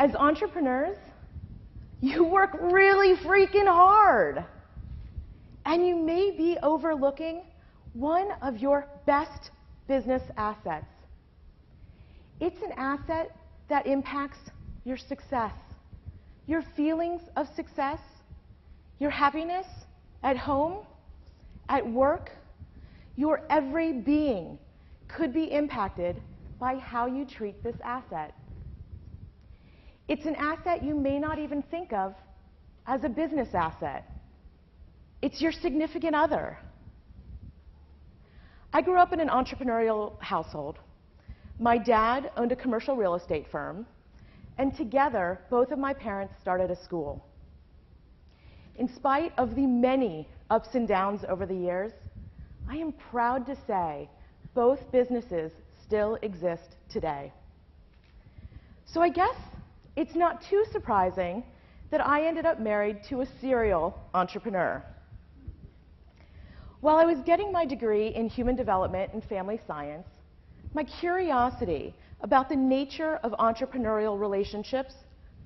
As entrepreneurs, you work really freaking hard. And you may be overlooking one of your best business assets. It's an asset that impacts your success, your feelings of success, your happiness at home, at work. Your every being could be impacted by how you treat this asset. It's an asset you may not even think of as a business asset. It's your significant other. I grew up in an entrepreneurial household. My dad owned a commercial real estate firm, and together, both of my parents started a school. In spite of the many ups and downs over the years, I am proud to say both businesses still exist today. So I guess it's not too surprising that I ended up married to a serial entrepreneur. While I was getting my degree in human development and family science, my curiosity about the nature of entrepreneurial relationships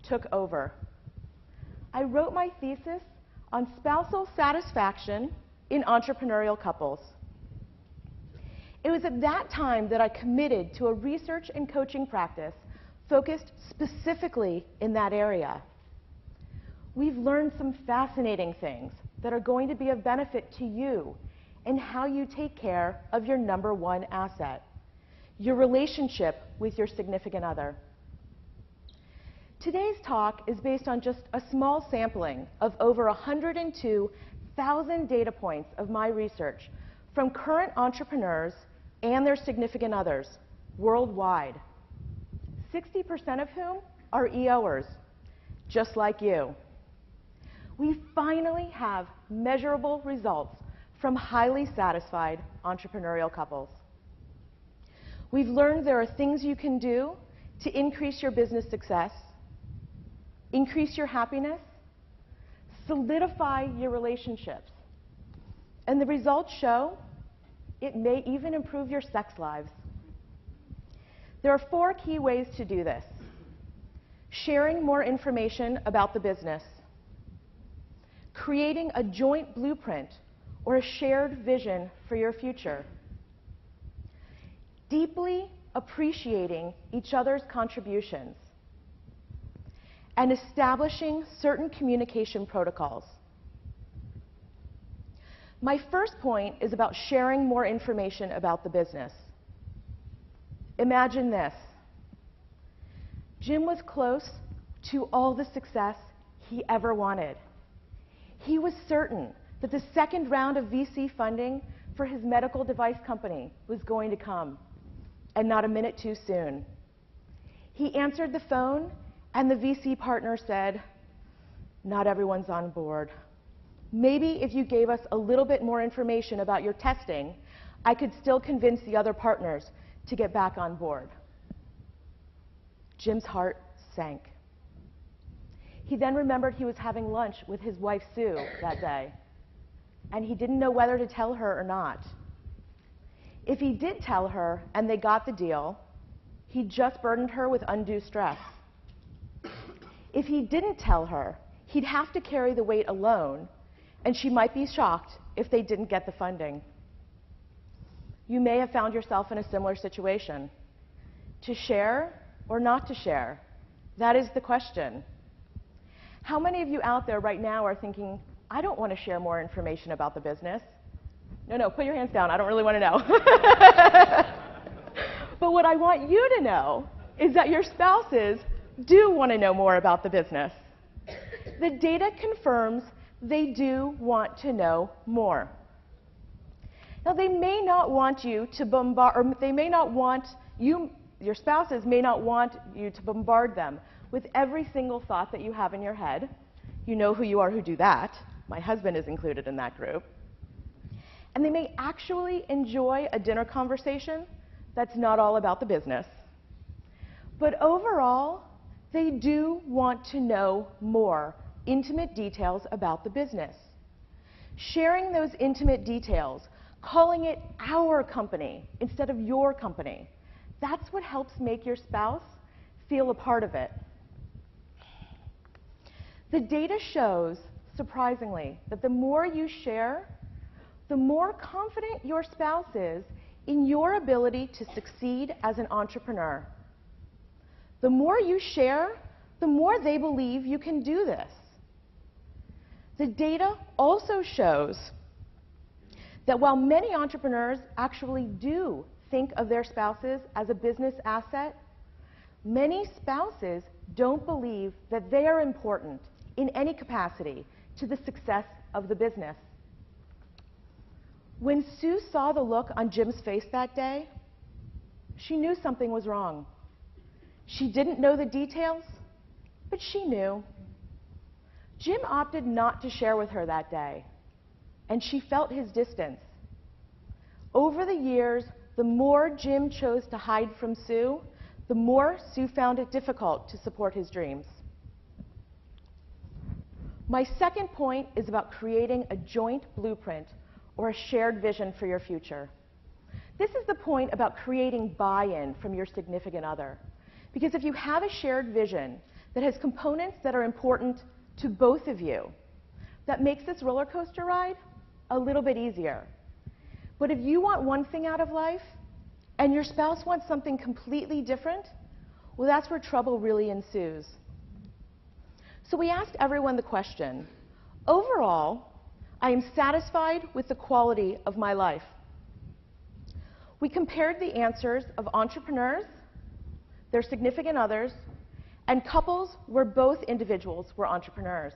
took over. I wrote my thesis on spousal satisfaction in entrepreneurial couples. It was at that time that I committed to a research and coaching practice focused specifically in that area. We've learned some fascinating things that are going to be of benefit to you and how you take care of your number one asset, your relationship with your significant other. Today's talk is based on just a small sampling of over 102,000 data points of my research from current entrepreneurs and their significant others worldwide, 60% of whom are EOers, just like you. We finally have measurable results from highly satisfied entrepreneurial couples. We've learned there are things you can do to increase your business success, increase your happiness, solidify your relationships. And the results show it may even improve your sex lives. There are 4 key ways to do this: sharing more information about the business, creating a joint blueprint or a shared vision for your future, deeply appreciating each other's contributions, and establishing certain communication protocols. My first point is about sharing more information about the business. Imagine this. Jim was close to all the success he ever wanted. He was certain that the second round of VC funding for his medical device company was going to come, and not a minute too soon. He answered the phone, and the VC partner said, "Not everyone's on board. Maybe if you gave us a little bit more information about your testing, I could still convince the other partners to get back on board." Jim's heart sank. He then remembered he was having lunch with his wife, Sue, that day, and he didn't know whether to tell her or not. If he did tell her and they got the deal, he just burdened her with undue stress. If he didn't tell her, he'd have to carry the weight alone, and she might be shocked if they didn't get the funding. You may have found yourself in a similar situation. To share or not to share? That is the question. How many of you out there right now are thinking, I don't want to share more information about the business? No, put your hands down. I don't really want to know. But what I want you to know is that your spouses do want to know more about the business. The data confirms they do want to know more. Now, they may not want you to bombard, or they may not want you, your spouses may not want you to bombard them with every single thought that you have in your head. You know who you are who do that. My husband is included in that group. And they may actually enjoy a dinner conversation that's not all about the business. But overall, they do want to know more intimate details about the business. Sharing those intimate details, calling it our company instead of your company, that's what helps make your spouse feel a part of it. The data shows, surprisingly, that the more you share, the more confident your spouse is in your ability to succeed as an entrepreneur. The more you share, the more they believe you can do this. The data also shows that while many entrepreneurs actually do think of their spouses as a business asset, many spouses don't believe that they are important in any capacity to the success of the business. When Sue saw the look on Jim's face that day, she knew something was wrong. She didn't know the details, but she knew. Jim opted not to share with her that day, and she felt his distance. Over the years, the more Jim chose to hide from Sue, the more Sue found it difficult to support his dreams. My second point is about creating a joint blueprint or a shared vision for your future. This is the point about creating buy-in from your significant other. Because if you have a shared vision that has components that are important to both of you, that makes this roller coaster ride a little bit easier. But if you want one thing out of life and your spouse wants something completely different, well, that's where trouble really ensues. So we asked everyone the question, overall, I am satisfied with the quality of my life. We compared the answers of entrepreneurs, their significant others, and couples where both individuals were entrepreneurs.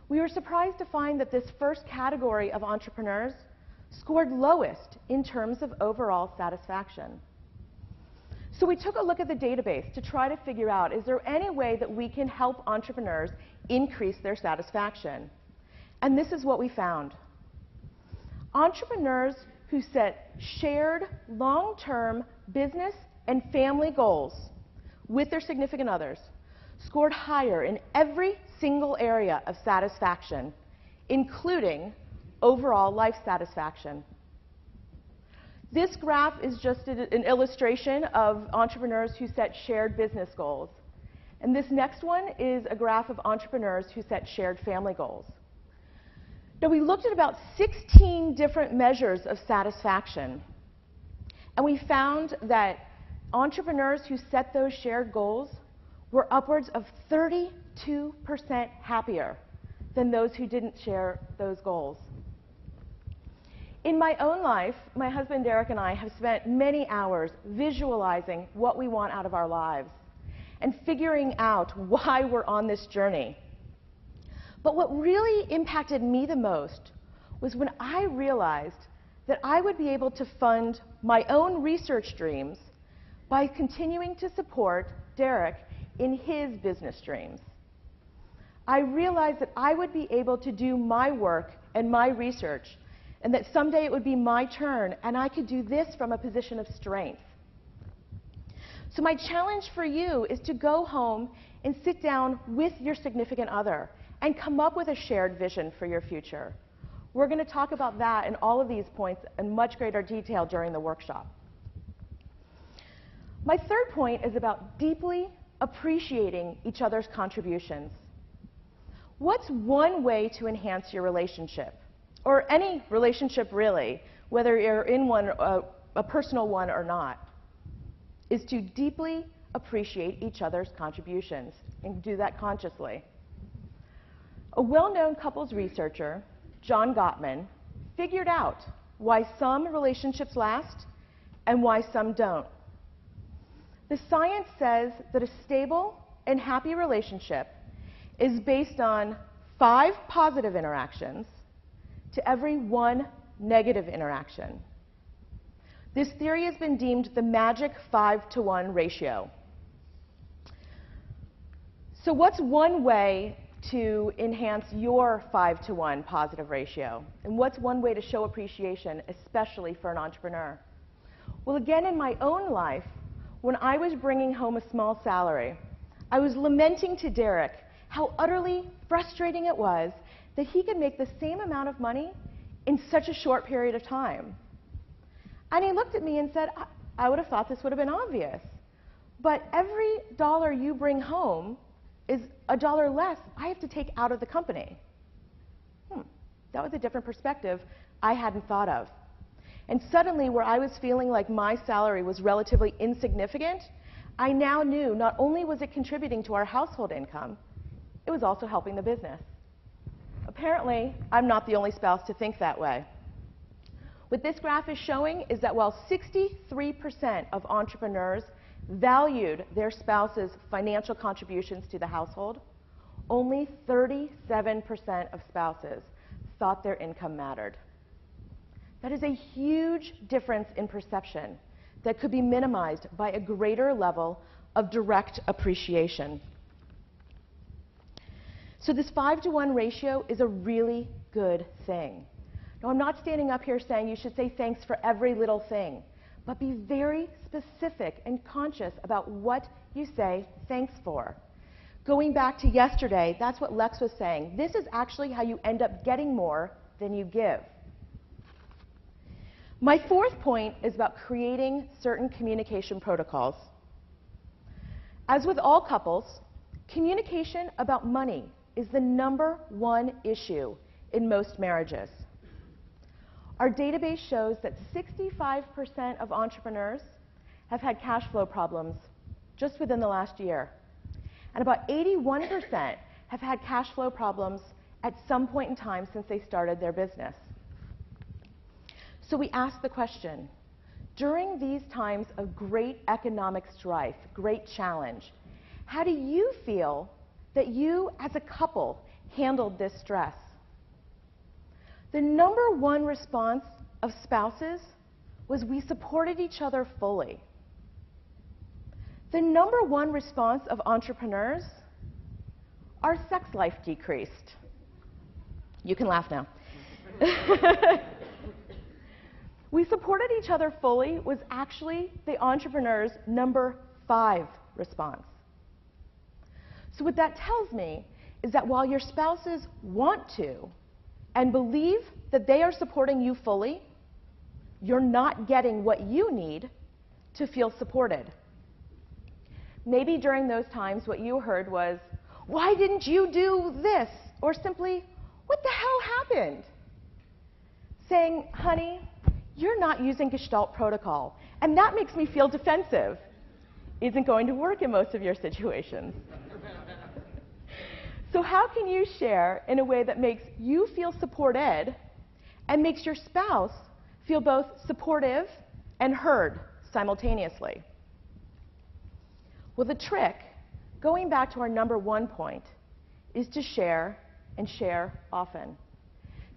We were surprised to find that this first category of entrepreneurs scored lowest in terms of overall satisfaction. So we took a look at the database to try to figure out, is there any way that we can help entrepreneurs increase their satisfaction? And this is what we found. Entrepreneurs who set shared long-term business and family goals with their significant others scored higher in every single area of satisfaction, including overall life satisfaction. This graph is just an illustration of entrepreneurs who set shared business goals. And this next one is a graph of entrepreneurs who set shared family goals. Now, we looked at about 16 different measures of satisfaction. And we found that entrepreneurs who set those shared goals were upwards of 32% happier than those who didn't share those goals. In my own life, my husband Derek and I have spent many hours visualizing what we want out of our lives and figuring out why we're on this journey. But what really impacted me the most was when I realized that I would be able to fund my own research dreams by continuing to support Derek in his business dreams. I realized that I would be able to do my work and my research, and that someday it would be my turn, and I could do this from a position of strength. So my challenge for you is to go home and sit down with your significant other and come up with a shared vision for your future. We're going to talk about that and all of these points in much greater detail during the workshop. My third point is about deeply appreciating each other's contributions. What's one way to enhance your relationship? Or any relationship really, whether you're in one, a personal one or not, is to deeply appreciate each other's contributions and do that consciously. A well-known couples researcher, John Gottman, figured out why some relationships last and why some don't. The science says that a stable and happy relationship is based on 5 positive interactions to every 1 negative interaction. This theory has been deemed the magic 5-to-1 ratio. So what's one way to enhance your 5-to-1 positive ratio? And what's one way to show appreciation, especially for an entrepreneur? Well, again, in my own life, when I was bringing home a small salary, I was lamenting to Derek how utterly frustrating it was that he could make the same amount of money in such a short period of time. And he looked at me and said, I would have thought this would have been obvious. But every dollar you bring home is $1 less I have to take out of the company. That was a different perspective I hadn't thought of. And suddenly, where I was feeling like my salary was relatively insignificant, I now knew not only was it contributing to our household income, it was also helping the business. Apparently, I'm not the only spouse to think that way. What this graph is showing is that while 63% of entrepreneurs valued their spouse's financial contributions to the household, only 37% of spouses thought their income mattered. That is a huge difference in perception that could be minimized by a greater level of direct appreciation. So this 5-to-1 ratio is a really good thing. Now, I'm not standing up here saying you should say thanks for every little thing, but be very specific and conscious about what you say thanks for. Going back to yesterday, that's what Lex was saying. This is actually how you end up getting more than you give. My fourth point is about creating certain communication protocols. As with all couples, communication about money is the #1 issue in most marriages. Our database shows that 65% of entrepreneurs have had cash flow problems just within the last year. And about 81% have had cash flow problems at some point in time since they started their business. So we ask the question, during these times of great economic strife, great challenge, how do you feel that you as a couple handled this stress? The #1 response of spouses was we supported each other fully. The #1 response of entrepreneurs, our sex life decreased. You can laugh now. We supported each other fully was actually the entrepreneur's #5 response. So what that tells me is that while your spouses want to and believe that they are supporting you fully, you're not getting what you need to feel supported. Maybe during those times what you heard was, "Why didn't you do this?" Or simply, "What the hell happened?" Saying, "Honey, you're not using Gestalt protocol, and that makes me feel defensive," isn't going to work in most of your situations. So how can you share in a way that makes you feel supported and makes your spouse feel both supportive and heard simultaneously? Well, the trick, going back to our #1 point, is to share and share often.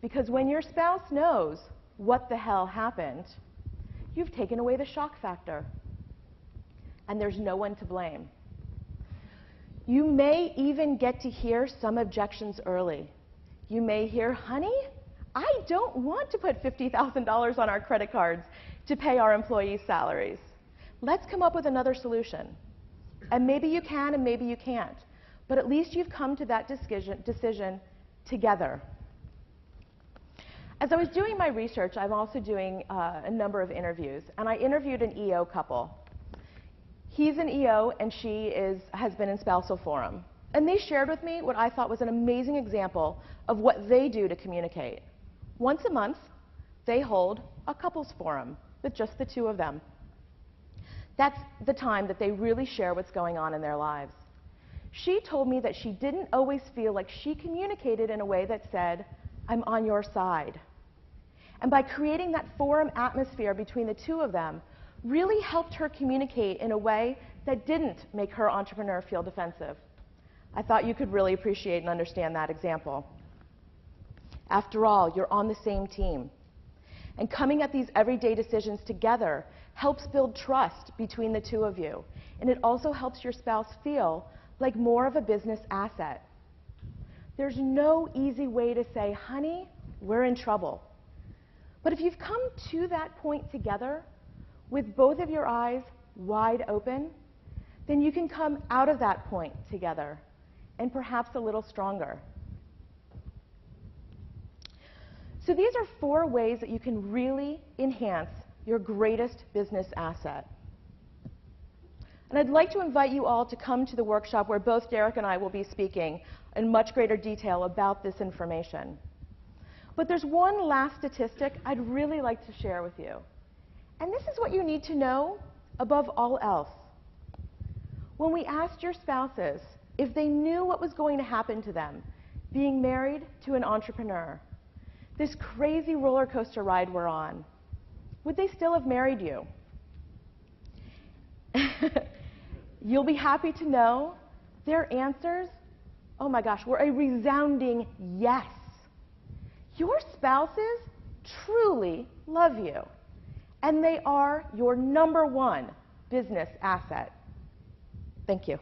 Because when your spouse knows what the hell happened, you've taken away the shock factor. And there's no one to blame. You may even get to hear some objections early. You may hear, "Honey, I don't want to put $50,000 on our credit cards to pay our employees' salaries. Let's come up with another solution." And maybe you can and maybe you can't. But at least you've come to that decision together. As I was doing my research, I'm also doing a number of interviews. And I interviewed an EO couple. He's an EO and she has been in Spousal Forum. And they shared with me what I thought was an amazing example of what they do to communicate. Once a month, they hold a couples forum with just the two of them. That's the time that they really share what's going on in their lives. She told me that she didn't always feel like she communicated in a way that said, "I'm on your side." And by creating that forum atmosphere between the two of them, really helped her communicate in a way that didn't make her entrepreneur feel defensive. I thought you could really appreciate and understand that example. After all, you're on the same team. And coming at these everyday decisions together helps build trust between the two of you. And it also helps your spouse feel like more of a business asset. There's no easy way to say, "Honey, we're in trouble." But if you've come to that point together, with both of your eyes wide open, then you can come out of that point together, and perhaps a little stronger. So these are 4 ways that you can really enhance your greatest business asset. And I'd like to invite you all to come to the workshop where both Derek and I will be speaking in much greater detail about this information. But there's one last statistic I'd really like to share with you. And this is what you need to know above all else. When we asked your spouses if they knew what was going to happen to them being married to an entrepreneur, this crazy roller coaster ride we're on, would they still have married you? You'll be happy to know their answers, oh my gosh, were a resounding yes. Your spouses truly love you, and they are your #1 business asset. Thank you.